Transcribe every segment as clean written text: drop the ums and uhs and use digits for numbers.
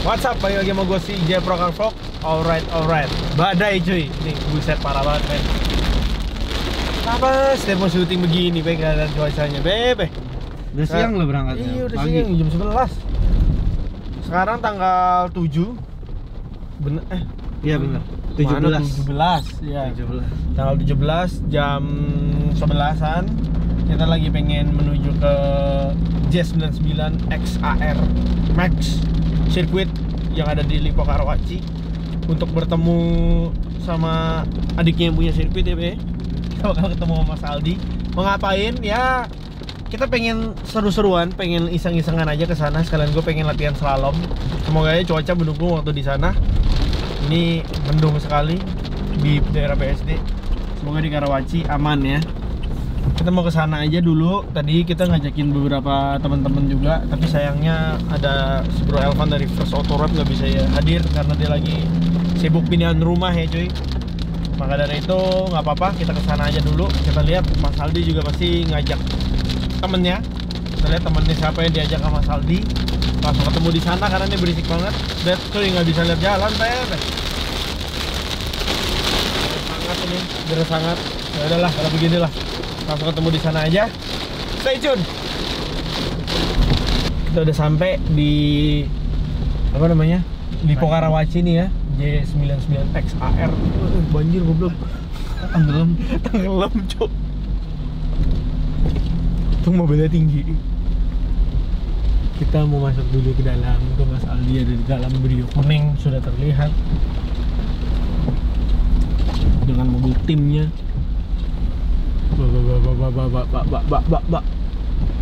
What's up, balik lagi sama gue si Jepro Car Vlog. Alright. Badai cuy, ini buset parah banget men. Apa setiap mau syuting begini, be, gak ada cuacanya, bebe. Udah siang lo berangkatnya? Iya udah siang, jam 11. Sekarang tanggal 7. Bener, iya bener, 17 ya. 17. Tanggal 17 jam 11-an. Kita lagi pengen menuju ke J99 XAR Max sirkuit yang ada di Lippo Karawaci untuk bertemu sama adiknya yang punya sirkuit ya be. Kita bakal ketemu sama Mas Aldi. Mau ngapain ya? Kita pengen seru-seruan, pengen iseng-isengan aja ke sana. Sekalian gue pengen latihan slalom. Semoga aja cuaca mendukung waktu di sana. Ini mendung sekali di daerah BSD. Semoga di Karawaci aman ya. Kita mau ke sana aja dulu. Tadi kita ngajakin beberapa teman-teman juga, tapi sayangnya ada si Bro Elvan dari First Auto Road nggak bisa ya hadir karena dia lagi sibuk pindahan rumah ya cuy. Maka dari itu nggak apa-apa, kita ke sana aja dulu. Kita lihat Mas Aldi juga pasti ngajak temennya. Kita lihat temennya siapa yang diajak sama Mas Aldi. Langsung ketemu di sana karena ini berisik banget. Lihat cuy, nggak bisa lihat jalan teh. Sangat ini, bener sangat. Ya udahlah, kalau beginilah. Langsung ketemu di sana aja. Stay tune. Kita udah sampai di apa namanya? Lippo Karawaci nih ya. J99 XAR. Banjir goblok. Tenggelam, cuk. Tuh mobilnya tinggi. Kita mau masuk dulu ke dalam. Tuh Mas Aldi ada di dalam, Brio kuning sudah terlihat dengan mobil timnya.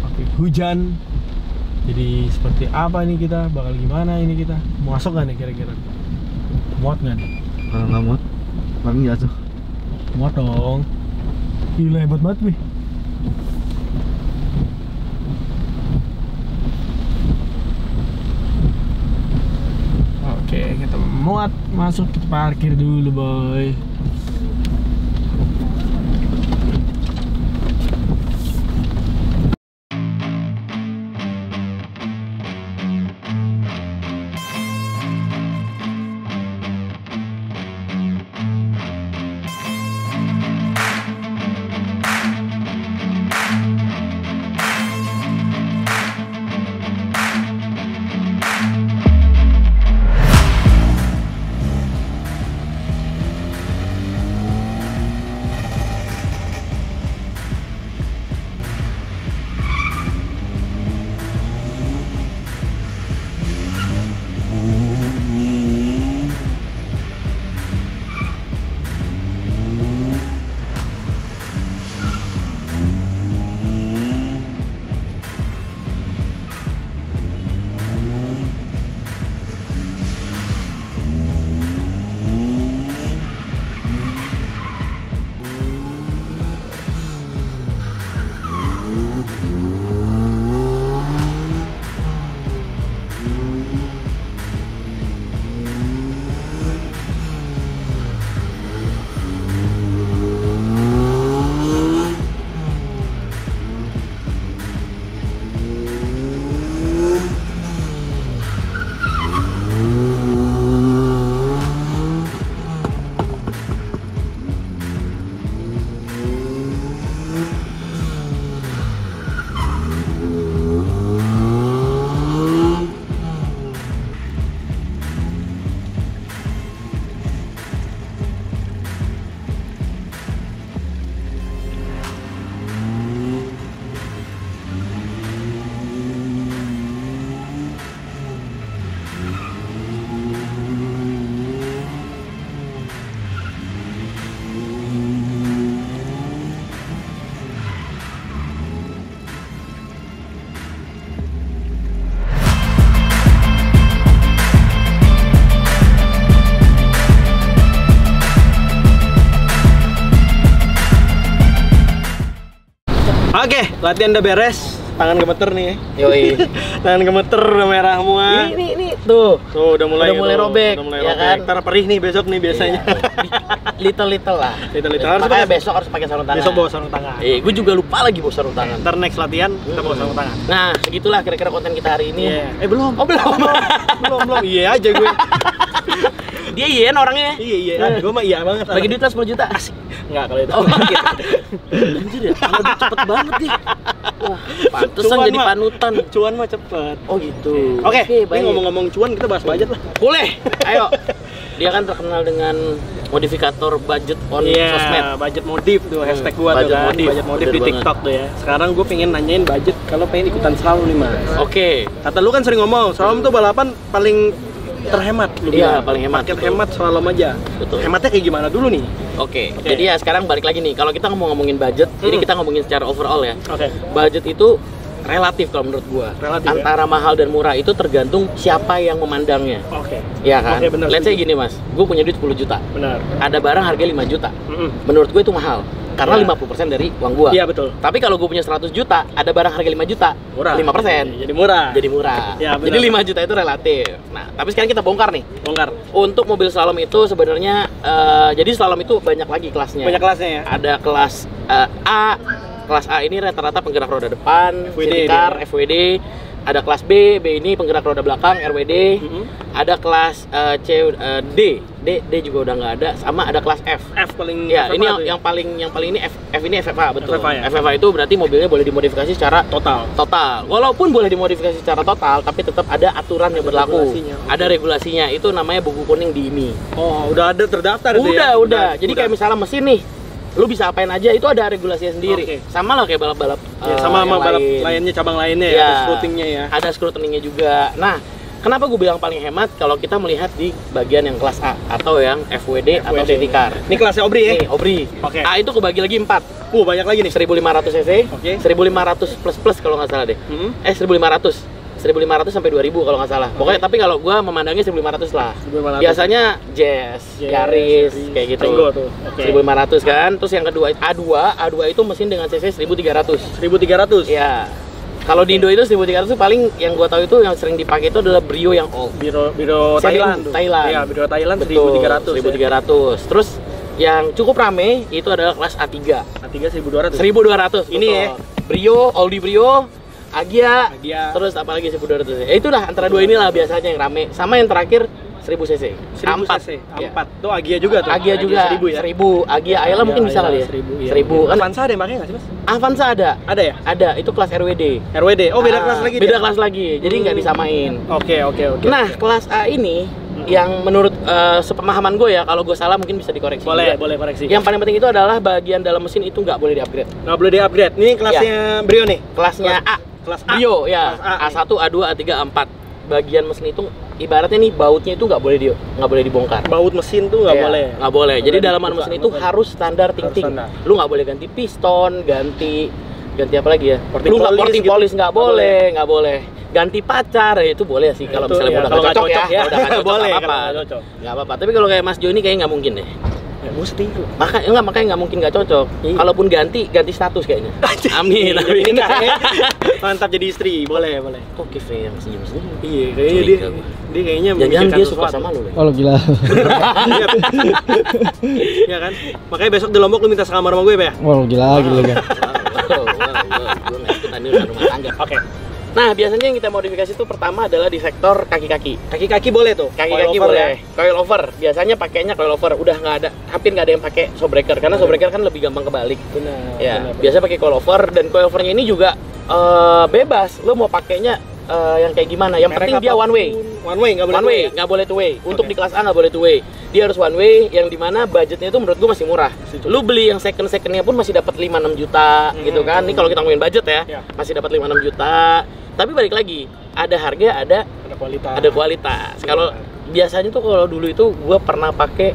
Pakai hujan. Jadi seperti apa nih kita? Bakal gimana ini kita? Mau masuk gak nih kira-kira? Muat gak nih? Kalau nggak muat, paling jatuh. Muat dong. Gila hebat banget nih. Oke, kita muat masuk, kita parkir dulu boy. Latihan udah beres, tangan gemeter nih. Yoi. Tangan gemeter udah merah semua. Ini tuh. Tuh udah mulai robek, udah mulai ya robek. kan? Ntar perih nih besok nih biasanya. Little lah. Little harus Makanya pakai- besok harus pakai sarung tangan. Besok bawa sarung tangan. Gue juga lupa lagi bawa sarung tangan. Ntar next latihan kita bawa sarung tangan. Nah, segitulah kira-kira konten kita hari ini. Iya. Belum. Oh, belum. belum. Iya aja gue. Dia iyain orangnya. Iya. Gue mah iya banget. Bagi duit lah 10 juta. Enggak kalau itu. Oh, gitu. Anjir ya, lebih cepet banget nih. Wah, pantesan Cuan jadi mah. panutan. Cuan mah cepet. Oh gitu. Oke, ini baik. ngomong-ngomong cuan kita bahas budget lah. Boleh. Ayo. Dia kan terkenal dengan modifikator budget on sosmed. Budget modif tuh hashtag gua Budget tuh kan. modif. Budget modif Bener di banget. TikTok tuh ya. Sekarang gue pengen nanyain budget kalau pengen ikutan slalom nih Mas. Oke. Kata lu kan sering ngomong, slalom tuh balapan paling terhemat lu Iya, bilang. paling hemat, Paket betul. hemat slalom aja. Betul. Hematnya kayak gimana dulu nih? Oke. Oke. Jadi ya sekarang balik lagi nih. Kalau kita ngomongin budget, jadi kita ngomongin secara overall ya. Oke. Budget itu relatif kalau menurut gua. Relatif, ya? Antara mahal dan murah itu tergantung siapa yang memandangnya. Oke. Iya kan? Oke, bener, Let's say setuju. gini Mas, gue punya duit 10 juta. Benar. Ada barang harga 5 juta. Mm-mm. Menurut gue itu mahal. Karena Iya. 50% dari uang gua. Iya betul. Tapi kalau gue punya 100 juta, ada barang harga 5 juta, Murah. 5%. Jadi murah. Jadi murah. Ya, benar. Jadi 5 juta itu relatif. Nah, tapi sekarang kita bongkar nih. bongkar. Untuk mobil slalom itu sebenarnya jadi slalom itu banyak lagi kelasnya. Banyak kelasnya ya. Ada kelas A. Kelas A ini rata-rata penggerak roda depan, FWD city car, dia. FWD. Ada kelas B ini penggerak roda belakang, RWD. Ada kelas D juga udah nggak ada. Sama ada kelas F. F paling Ya, FFA ini tuh ya? yang paling ini F ini FFA betul. FFA ya? FFA itu berarti mobilnya boleh dimodifikasi secara total. Walaupun boleh dimodifikasi secara total, tapi tetap ada aturan yang berlaku. regulasinya. Ada regulasinya. Itu namanya buku kuning di IMI. Oh, udah ada terdaftar itu ya? Udah. Jadi kayak misalnya mesin nih, lu bisa apain aja itu ada regulasinya sendiri. Oke. Sama lah kayak balap-balap Ya, sama yang balap lain. lainnya, cabang lainnya ya, Ya, ada scrutingnya ya. Ada scrutiningnya juga. Nah, kenapa gue bilang paling hemat kalau kita melihat di bagian yang kelas A atau yang FWD atau city car. Ini kelasnya Obri ya? Nih, Obri. Oke. A itu kebagi lagi 4. Banyak lagi nih. 1500 cc, Oke. 1500 plus kalau nggak salah deh. 1500 sampai 2000 kalau nggak salah. Pokoknya tapi kalau gua memandangnya 1500 lah. 1500. Biasanya Jazz, Yaris, kayak gitu. Ringo tuh. Oke. 1500 kan. Terus yang kedua A2 itu mesin dengan cc 1300. 1300. Ya. Kalau di Indo itu 1300 itu paling yang gua tahu itu yang sering dipakai itu adalah Brio yang old. Biro Thailand. Thailand tuh. Thailand. Iya, Biro Thailand Betul, 1300. 1300. Terus yang cukup rame itu adalah kelas A3. A3 1200. 1200 Ini ya. Brio, Audi Brio, Agia, Agia. terus apa lagi 1200 cc. Itulah antara dua inilah biasanya yang rame. Sama yang terakhir 1000 cc. 1000 cc. A4. Tuh Agia juga tuh. Agia juga 1000 ya. 1000. Agia Ayla mungkin bisa kali ya. 1000. 1000 kan. Avanza ada yang pakai nggak sih, Mas? Avanza ada. Ada ya? Ada, itu kelas RWD. RWD. Oh, beda Ah, kelas lagi Beda dia? kelas lagi. Jadi nggak disamain. Oke. Nah, kelas A ini yang menurut sepemahaman gue ya, kalau gue salah mungkin bisa dikoreksi. boleh, juga. boleh koreksi. Yang paling penting itu adalah bagian dalam mesin itu nggak boleh di-upgrade. nggak boleh di-upgrade. Ini kelasnya Brio nih. Kelasnya A. Kelas A. Brio ya, Kelas A. A1, A2, A3, A4. Bagian mesin itu ibaratnya nih bautnya itu nggak boleh dibongkar. Baut mesin tuh nggak Iya, boleh. Nggak boleh. Jadi Nggak dalaman dibuka, mesin itu nggak boleh. harus standar ting-ting. standar. Lu nggak boleh ganti piston, ganti apa lagi ya? Porting Lu nggak polish porting gitu. polish nggak Nggak boleh, nggak boleh. Ganti pacar ya itu boleh sih kalau Itu, misalnya iya, udah kalau nggak nggak cocok ya. cocok ya. Kalau udah nggak cocok Boleh, nggak kalau apa-apa. nggak cocok. Nggak apa-apa. Tapi kalau kayak Mas Jo ini kayaknya nggak mungkin deh. Ya, mesti. Makanya nggak mungkin nggak cocok. Iya. Kalaupun ganti status kayaknya. Amin. Ini Amin. kayaknya mantap jadi istri. Boleh. Kok Kive yang senyum-senyum? Iya, kayaknya dia Curiga gua. dia kayaknya Jangan-jangan memikirkan dia suka sesuatu. sama lu ya? Oh gila. Iya. Iya kan? Makanya besok di Lombok lu minta sekamar sama gue, Pak ya? Wah gila. Gue nggak ikut ini udah rumah tangga. Oke. Nah, biasanya yang kita modifikasi itu pertama adalah di sektor kaki-kaki. Kaki-kaki boleh tuh. Kaki-kaki Coilover boleh. ya? Coilover. Biasanya pakainya coilover. Udah nggak ada, hampir nggak ada yang pakai shock breaker karena shock breaker kan lebih gampang kebalik. Benar. Ya, benar. biasa pakai coilover dan coilovernya ini juga bebas. Lo mau pakainya yang kayak gimana? Yang penting dia one way. One way nggak boleh. One way, nggak boleh two way. Untuk di kelas A nggak boleh two way. Dia harus one way, yang dimana budgetnya itu menurut gua masih murah. Lu beli yang secondnya pun masih dapat 5-6 juta gitu kan. Ini kalau kita ngomongin budget ya, Ya. masih dapat 5-6 juta. Tapi balik lagi, ada harga, Ada kualitas. ada kualitas. Kalau biasanya tuh kalau dulu itu gua pernah pakai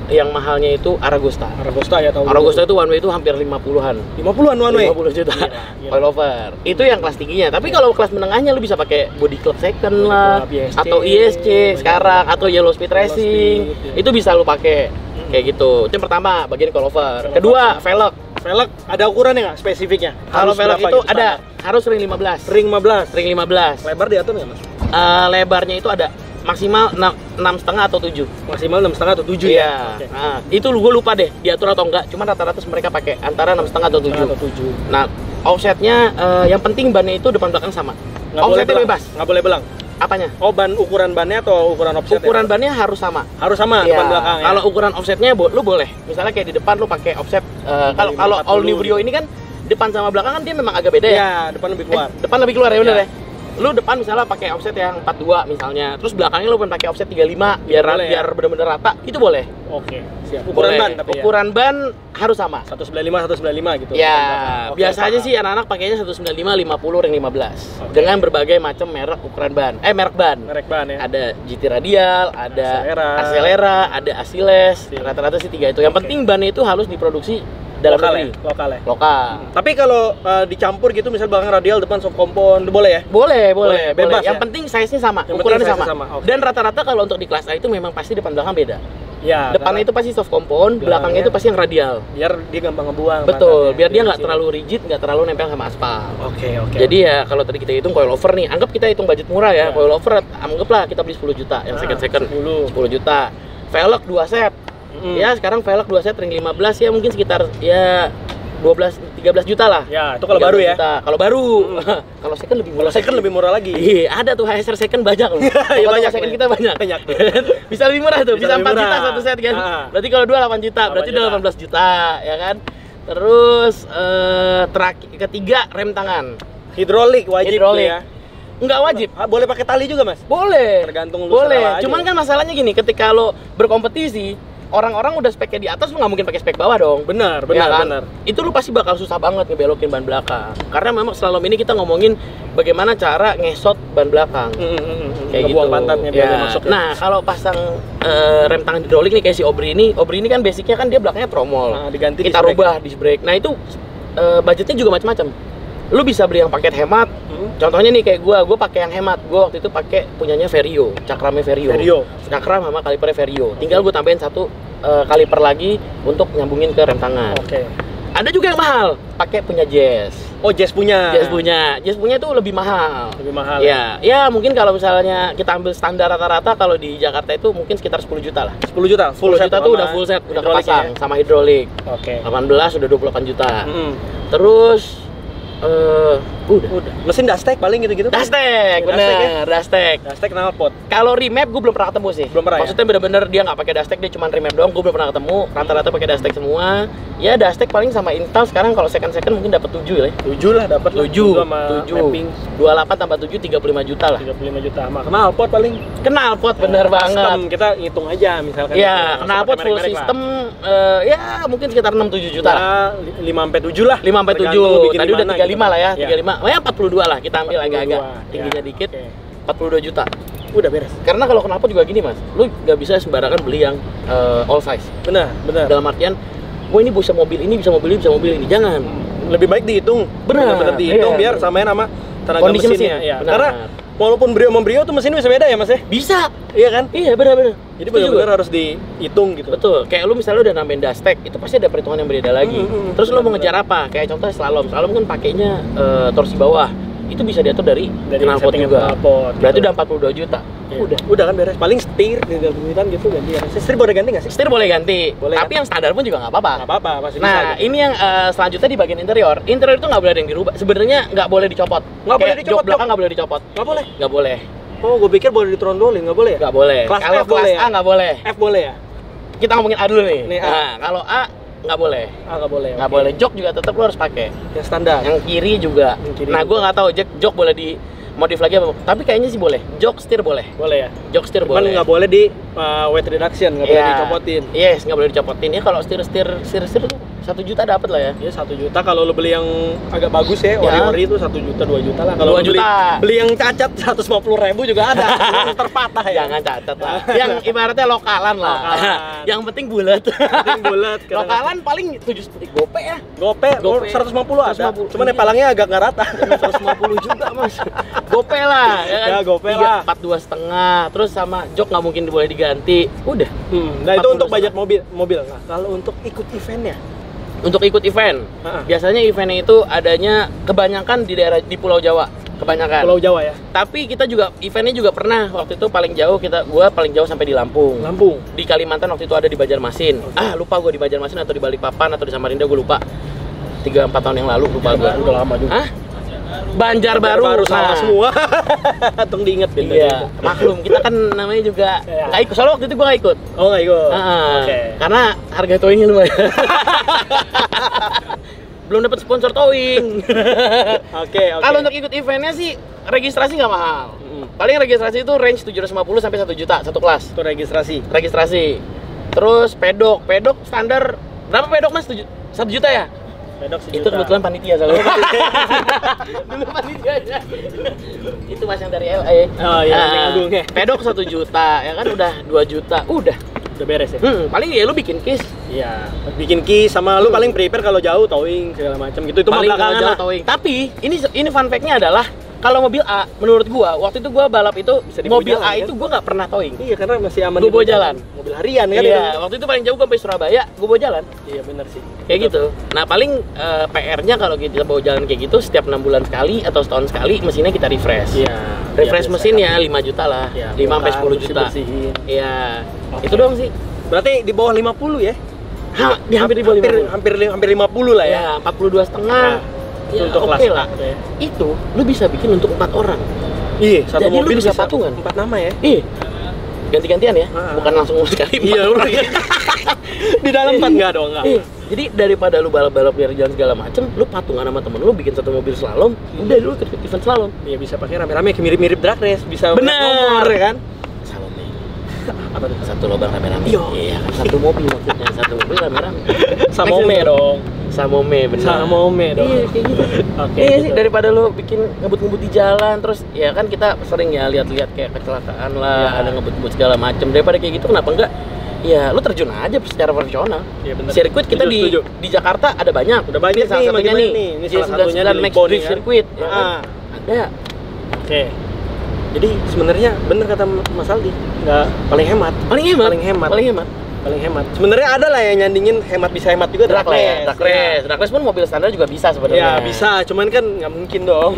yang mahalnya itu Aragosta. Aragosta ya tahu. Aragosta itu one way itu hampir 50-an. 50-an one way. 50 juta Gila. coilover. Itu yang kelas tingginya. Tapi kalau kelas menengahnya lu bisa pakai body club second Body lah club, ISC, atau ISC sekarang atau yellow speed racing. Speed, ya. Itu bisa lu pakai kayak gitu. Itu yang pertama, bagian coilover. Kedua, velg. Velg ada ukurannya nggak spesifiknya? Kalau Harus velg berapa itu gitu ada, standar? harus ring 15. Ring 15. Ring 15. Lebar diatur nggak mas? Lebarnya itu ada maksimal 6,5 atau 7. Maksimal 6,5 atau 7 Iya. ya? Oke. Nah, itu gue lupa deh diatur atau enggak. Cuma rata-rata mereka pakai antara 6,5 atau 7. Atau 7. Nah, offsetnya yang penting bannya itu depan belakang sama. Nggak boleh Offsetnya belang. bebas. Nggak boleh belang. Apanya? Oh, ukuran bannya atau ukuran offset? Ukuran bannya harus sama. harus sama Iya. depan belakang ya? Kalau ukuran offsetnya lu boleh. Misalnya kayak di depan lu pakai offset kalau all new Brio ini kan depan sama belakang kan dia memang agak beda ya. Iya, depan lebih keluar. Depan lebih keluar ya bener Iya. ya. Lu depan misalnya pakai offset yang 42 misalnya, terus belakangnya lu pengen pakai offset 35 biar Boleh ya? biar bener-bener rata, itu boleh. Oke, siap. Ukuran Boleh. ban tapi Ukuran ban harus sama. 195 gitu. Ya, Oke, biasanya paham. sih anak-anak pakainya 195, 50, ring 15 Oke. dengan berbagai macam merek ukuran ban. Merek ban. Merek ban ya. Ada GT Radial, ada Acelera. Acelera, ada Asiles. Iya. Rata-rata sih 3 itu. Yang Oke. penting ban itu harus diproduksi dalam lokal negeri. ya? Lokal ya. Lokal. Tapi kalau dicampur gitu misal belakang radial depan soft kompon boleh ya? Boleh, Boleh, boleh. bebas Yang ya? penting size-nya sama, Yang ukurannya penting sama. size-nya sama, oke. Dan rata-rata kalau untuk di kelas A itu memang pasti depan belakang beda. Ya. Depannya itu pasti soft compound, belakangnya itu pasti yang radial. biar dia gampang ngebuang. Betul, bahannya. biar dia nggak Di sini. terlalu rigid, nggak terlalu nempel sama aspal. Oke, oke. Jadi ya kalau tadi kita hitung coilover nih, anggap kita hitung budget murah ya. Ya. Coilover anggaplah kita beli 10 juta yang second 10 juta. Velg 2 set. Ya, sekarang velg 2 set ring 15 ya mungkin sekitar ya 13 juta lah. Ya, itu kalau baru 13 ya. juta. Kalau baru. Kalau second lebih murah. Kalau second lebih murah lagi. Iya, ada tuh HSR second banyak loh. Iya, Toko-toko banyak, second banyak. kita banyak. Banyak tuh. Bisa lebih murah tuh, Bisa bisa, lebih 4 juta murah. satu set kan. Ah. Berarti kalau 2 8 juta, 8 berarti juta. udah 18 juta ya kan. Terus ketiga rem tangan. Hidrolik wajib tuh Hidrolik. ya. Enggak wajib. Boleh pakai tali juga, Mas? Boleh. Tergantung lu Boleh. selera aja. Cuman kan masalahnya gini, ketika lo berkompetisi, orang-orang udah speknya di atas, lo nggak mungkin pakai spek bawah dong. Benar, Ya benar, kan? benar. Itu lu pasti bakal susah banget ngebelokin ban belakang. Karena memang slalom ini kita ngomongin bagaimana cara ngesot ban belakang. Kayak Ngebuang gitu. pantatnya biar Ya. dia masuk ya. Nah, kalau pasang rem tangan hidrolik nih kayak si Obri ini kan basicnya kan dia belakangnya tromol. Nah, diganti Kita disc brake. rubah disc brake. Nah, itu budgetnya juga macam-macam. Lu bisa beli yang paket hemat. Contohnya nih kayak gua pakai yang hemat. Gua waktu itu pakai punyanya Vario, cakramnya Vario. Cakram sama kalipernya Vario. Tinggal gua tambahin satu kaliper lagi untuk nyambungin ke rem tangan. Oke. Ada juga yang mahal, pakai punya Jazz. Oh, Jazz punya. Jazz punya itu lebih mahal. Lebih mahal. Ya mungkin kalau misalnya kita ambil standar rata-rata kalau di Jakarta itu mungkin sekitar 10 juta lah. 10 juta. 10 juta tuh udah full set, udah kepasang sama hidrolik. Oke. 18 udah 28 juta. Mm-mm. Terus udah. Mesin Dastek paling gitu-gitu. Dastek, bener, Dastek. Dastek knalpot. Kalau remap gue belum pernah ketemu sih. Belum pernah ya? Maksudnya bener-bener dia nggak pakai Dastek, dia cuma remap doang. Gue belum pernah ketemu. Rata-rata pakai Dastek semua. Ya Dastek paling sama install sekarang kalau second mungkin dapat 7 ya. 7 lah dapat 7 sama 7 mapping 28 tambah 7 35 juta lah. 35 juta sama knalpot paling. Knalpot bener banget. Custom, kita hitung aja misalkan. Iya, knalpot full system ya mungkin sekitar 6-7 juta lah. 5 sampai 7 lah. 5 sampai 7. Tergantung lu bikin Tadi di udah mana 35 gitu. lah ya, Iya. 35. Ya 42 lah kita ambil 42, agak-agak ya. tingginya dikit. Oke. 42 juta. Udah beres. Karena kalau knalpot juga gini, Mas. Lu nggak bisa sembarangan beli yang all size. Benar, benar. Dalam artian gue ini bisa mobil ini, bisa mobil ini, bisa mobil ini. Jangan. Lebih baik dihitung. Benar, Benar dihitung iya. biar samain sama tenaga Kondisi mesinnya. mesin, Ya. benar. Karena walaupun Brio sama Brio tuh mesin bisa beda ya, Mas ya? Bisa. Iya kan? Iya, benar-benar. Jadi Setuju benar-benar gua. harus dihitung gitu. Betul, kayak lu misalnya udah nambahin Dastek, itu pasti ada perhitungan yang berbeda lagi. Terus lu mau ngejar apa? Kayak contoh slalom kan pakainya torsi bawah. Itu bisa diatur dari knalpot settingan juga. knalpot, Berarti gitu. udah 42 juta. Ya. Udah kan beres. Paling setir tinggal duitan gitu ganti ya. Setir boleh ganti nggak sih? Setir boleh ganti, Boleh, tapi yang standar pun juga nggak apa-apa. Nggak apa-apa, masih bisa. Nah, gitu. ini yang selanjutnya di bagian interior. Interior itu nggak boleh ada yang dirubah. Sebenarnya nggak boleh dicopot. Nggak boleh Kayak dicopot, jok belakang nggak boleh dicopot. Nggak boleh. Nggak boleh. Oh, gue pikir boleh ditrondolin, nggak boleh ya? Nggak boleh. Kelas Kalau F boleh kelas ya? A nggak boleh. F boleh ya? Kita ngomongin A dulu nih. Nih, A. Nah, kalau A nggak boleh. Ah, nggak boleh. Nggak oke. boleh. Jok juga tetap lo harus pakai. Yang standar. Yang kiri juga. Yang kiri Nah, juga. gue nggak tahu jok boleh di modif lagi apa. Tapi kayaknya sih boleh. Jok setir boleh. Boleh ya? Jok setir Cuman boleh. nggak boleh di weight reduction, nggak boleh Iya. dicopotin. Yes, nggak boleh dicopotin. Ya kalau setir tuh 1 juta dapat lah ya. Ya 1 juta kalau lo beli yang agak bagus ya, ori-ori itu 1 juta 2 juta lah. Kalau 2 lo beli, juta. beli yang cacat 150.000 juga ada. Yang terpatah ya. Jangan catat lah. Yang ibaratnya lokalan lah. Lokalan. Yang penting bulat. Penting bulat. Lokalan paling 7 gope ya. Gope, Gope. 150 ada. 150. Cuman ya palangnya agak nggak rata. 150 juga mas. Gope lah. Ya, gope lah. 42,5. Terus sama jok nggak mungkin boleh diganti. Udah. Nah itu 40 untuk budget setengah. mobil. Nah kalau untuk ikut eventnya, untuk ikut event. Biasanya eventnya itu adanya kebanyakan di daerah di Pulau Jawa, kebanyakan. Pulau Jawa ya. Tapi kita juga eventnya juga pernah waktu itu paling jauh gua paling jauh sampai di Lampung. Lampung. Di Kalimantan waktu itu ada di Banjarmasin. Lupa gua di Banjarmasin atau di Balikpapan atau di Samarinda gua lupa. 3-4 tahun yang lalu lupa gua. Udah lama juga. Banjarbaru sama semua. Tung diinget gitu. Iya, maklum kita kan namanya juga nggak ikut. Soalnya waktu itu gua nggak ikut. Oh, nggak ikut. Oke. Karena harga towingnya lumayan. Belum dapat sponsor towing. Oke. Kalau untuk ikut eventnya sih registrasi nggak mahal. Paling registrasi itu range 750 sampai 1 juta satu kelas. Itu registrasi. Terus pedok standar berapa pedok Mas? 1 juta ya? Pedok 1 Itu juta. kebetulan panitia soalnya. Dulu panitianya. Itu Mas yang dari LA. Oh iya, yang Agung ya. Pedok 1 juta, ya kan udah 2 juta. Udah beres ya. Paling ya lu bikin kis. Iya, bikin key sama lu paling prepare kalau jauh towing segala macam gitu. Itu mah Paling belakangan jauh lah. towing. Tapi ini fun fact-nya adalah kalau mobil A, menurut gua waktu itu gua balap itu dibawa mobil jalan, A kan? itu gua nggak pernah towing. Iya, karena masih aman. Gua bawa jalan. Mobil harian kan Iya, itu. waktu itu paling jauh gua sampai Surabaya, gua bawa jalan. Iya, benar sih. Kayak gitu. Nah, paling PR-nya kalau kita bawa jalan kayak gitu setiap 6 bulan sekali atau setahun sekali mesinnya kita refresh. Iya. Refresh mesin ya 5 juta lah. Iya, 5 sampai 10 juta. Bersihin. Iya. Oke. Itu doang sih. Berarti di bawah 50 ya? Hampir di bawah 50. Hampir 50 lah ya. Ya, 42,5. Itu untuk oke kelas lah. A, ya. Itu lu bisa bikin untuk 4 orang. Iya, satu Jadi lu mobil bisa patungan. 4 nama ya. Ih. Ganti-gantian ya, bukan langsung sekali. Iya, di dalam 4 enggak dong, enggak. Jadi daripada lu balap-balap di jalan segala macem, lu patungan sama temen lu bikin satu mobil slalom, udah lu ikut event slalom. Iya, bisa pakai rame-rame kayak mirip-mirip drag race, bisa Bener. nomor ya kan? Salomnya. Apa tuh? Satu lubang rame-rame. Iya. Kan satu mobil maksudnya, satu mobil rame-rame. Samome dong. Samome bener. Samome dong. Iya kayak gitu. Oke. Iya gitu. sih daripada lu bikin ngebut-ngebut di jalan terus ya kan kita sering ya lihat-lihat kayak kecelakaan lah, Ya. ada ngebut-ngebut segala macem. Daripada kayak gitu kenapa enggak? Ya lu terjun aja secara profesional. Iya benar. Sirkuit kita Setuju. di Jakarta ada banyak. Udah banyak Salah nih, satunya makin nih. banyak nih. Ini salah satunya di Max Limbon Drift ya kan? Circuit. Ya kan? Ada. Oke. Jadi sebenarnya bener kata Mas Aldi, nggak paling hemat. Paling hemat. Paling hemat. Sebenarnya ada lah yang nyandingin hemat bisa hemat juga Drag race. Ya. Drag race pun mobil standar juga bisa Ya sebenarnya. bisa, cuman kan nggak mungkin dong.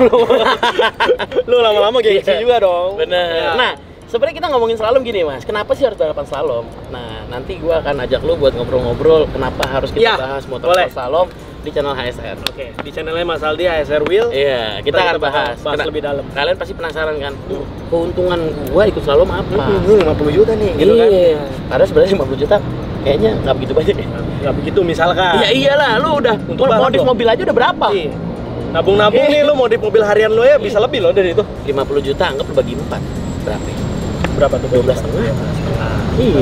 Lu lama-lama gengsi Iya. juga dong. Bener. Ya. Nah, sebenarnya kita ngomongin slalom gini Mas, kenapa sih harus balapan slalom? Nah, nanti gua akan ajak lu buat ngobrol-ngobrol kenapa harus kita Ya, bahas motor boleh. slalom di channel HSR. Oke, di channelnya Mas Aldi HSR Wheel. Iya, kita Ntar akan bahas lebih dalam. Kalian pasti penasaran kan, keuntungan gua ikut slalom apa? 50 juta nih, gitu kan? Iya. Padahal sebenarnya 50 juta kayaknya nggak begitu banyak ya. Nggak begitu misalkan. Iya iyalah, lu udah Untuk balap modif dong. mobil aja udah berapa? Iya. Nabung-nabung nih lu modif mobil harian lu ya bisa lebih loh dari itu. 50 juta anggap lu bagi 4. Berapa? ya? Berapa tuh? 12,5. Iya. Iya.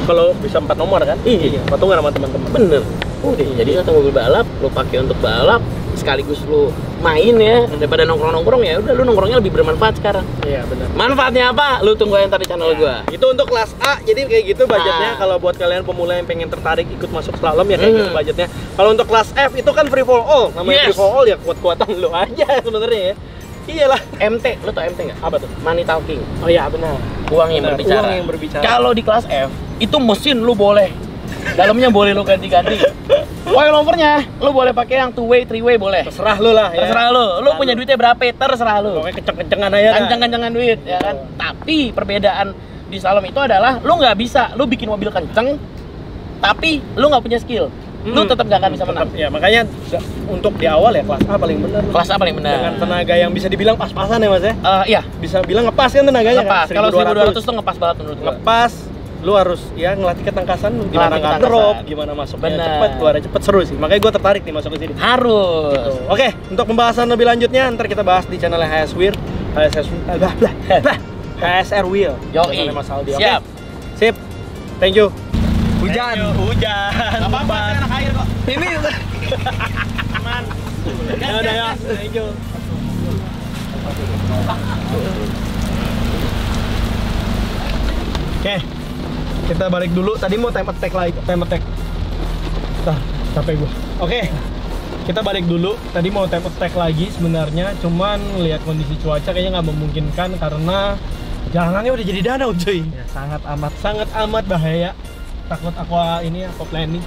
Kalau bisa 4 nomor kan? Iya. Patungan sama teman-teman. Bener. Udah, jadi satu mobil balap lu pakai untuk balap sekaligus lu main ya daripada nongkrong-nongkrong ya udah lu nongkrongnya lebih bermanfaat sekarang. Iya, benar. Manfaatnya apa? Lu tunggu yang tadi channel gua. Itu untuk kelas A, jadi kayak gitu budgetnya. Ah. Kalau buat kalian pemula yang pengen tertarik ikut masuk slalom ya kayak gitu Hmm. budgetnya. Kalau untuk kelas F itu kan free for all. Namanya Yes. free for all ya kuat-kuatan lu aja sebenarnya ya. Iyalah. MT, lu tau MT nggak? Apa tuh? Money talking. Oh iya benar. Uang yang Benar, berbicara. uang yang berbicara. Kalau di kelas F, itu mesin lu boleh. Dalamnya boleh lu ganti-ganti. Coilovernya lu boleh pakai yang 2-way, 3-way boleh. Terserah lu lah ya. Terserah lu. Lu punya duitnya berapa? Terserah lu. Pokoknya kenceng-kencengan aja dah. Kencang-kencangan duit ya kan. Tapi perbedaan di slalom itu adalah lu nggak bisa lu bikin mobil kenceng tapi lu nggak punya skill. Lu tetap nggak akan bisa menang. Ya makanya untuk di awal ya kelas A paling benar. Kelas A paling benar. Dengan tenaga yang bisa dibilang pas-pasan ya Mas ya. Iya, Bisa bilang ngepas kan tenaganya ngepas. kan? Kalau 1200 tuh ngepas banget menurut gua. Ngepas, lu harus ya ngelatih ketangkasan lu gimana Ngelatih nggak ketangkasan. drop, gimana masuknya Bener. cepet, keluarnya cepet, seru sih. Makanya gue tertarik nih masuk ke sini. Harus. Oke, untuk pembahasan lebih lanjutnya ntar kita bahas di channel HSR Wheel, HSR Wheel. Yoi. Channelnya Mas Aldi. Oke? Siap. Sip. Thank you. Hujan. Hujan. Apa-apa, anak air kok. Ini Aman. Ya udah ya. Thank you. Oke, kita balik dulu. Tadi mau time attack lagi, time attack. Capek gua. Oke, kita balik dulu. Tadi mau time attack lagi sebenarnya, cuman lihat kondisi cuaca kayaknya nggak memungkinkan karena jalanannya udah jadi danau cuy. ya, sangat amat. Sangat amat bahaya. Takut aqua ini aquaplaning.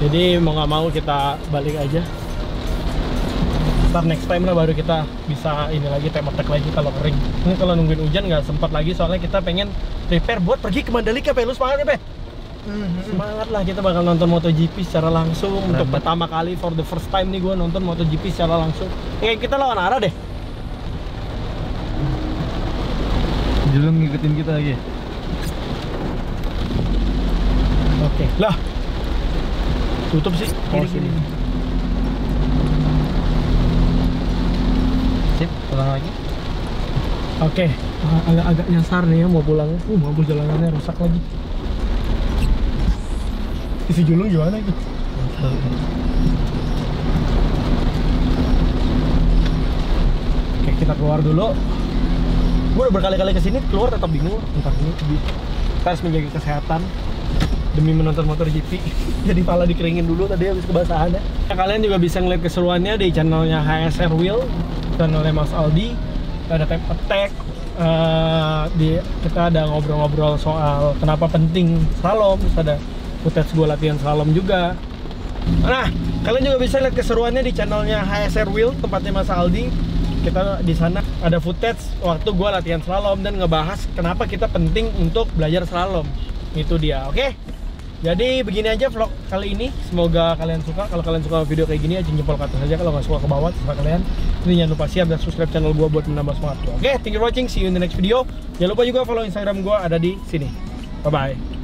Jadi mau nggak mau kita balik aja. Ntar next time lah baru kita bisa ini lagi time attack lagi kalau kering. Ini kalau nungguin hujan nggak sempat lagi soalnya kita pengen prepare buat pergi ke Mandalika. Pe, lu semangat ya, Pe? Semangat lah, kita bakal nonton MotoGP secara langsung. Untuk pertama kali, for the first time nih gue nonton MotoGP secara langsung. Kayak kita lawan arah deh. Julung ngikutin kita lagi. Oke, lah. Tutup sih. Oh, sini. Sip, pulang lagi. Oke, agak nyasar nih ya mau pulang. Mobil jalanannya rusak lagi. Isi Julung gimana itu? Oke, kita keluar dulu. Gue udah berkali-kali kesini keluar tetap bingung. Entar dulu, kita harus menjaga kesehatan demi menonton MotoGP. Jadi pala dikeringin dulu tadi habis kebasahan ya. Kalian juga bisa ngeliat keseruannya di channelnya HSR Wheel, channelnya Mas Aldi. Ada time attack. Kita ada ngobrol-ngobrol soal kenapa penting slalom. Terus ada footage gue latihan slalom juga. Nah, kalian juga bisa lihat keseruannya di channelnya HSR Wheel, tempatnya Mas Aldi. Kita di sana ada footage waktu gue latihan slalom dan ngebahas kenapa kita penting untuk belajar slalom. Itu dia, oke? Jadi begini aja vlog kali ini. Semoga kalian suka. Kalau kalian suka video kayak gini, aja jempol ke atas aja. Kalau nggak suka ke bawah, terserah kalian. Jadi jangan lupa share dan subscribe channel gue buat menambah semangat gue. Oke, thank you for watching. See you in the next video. Jangan lupa juga follow Instagram gue, ada di sini. Bye bye.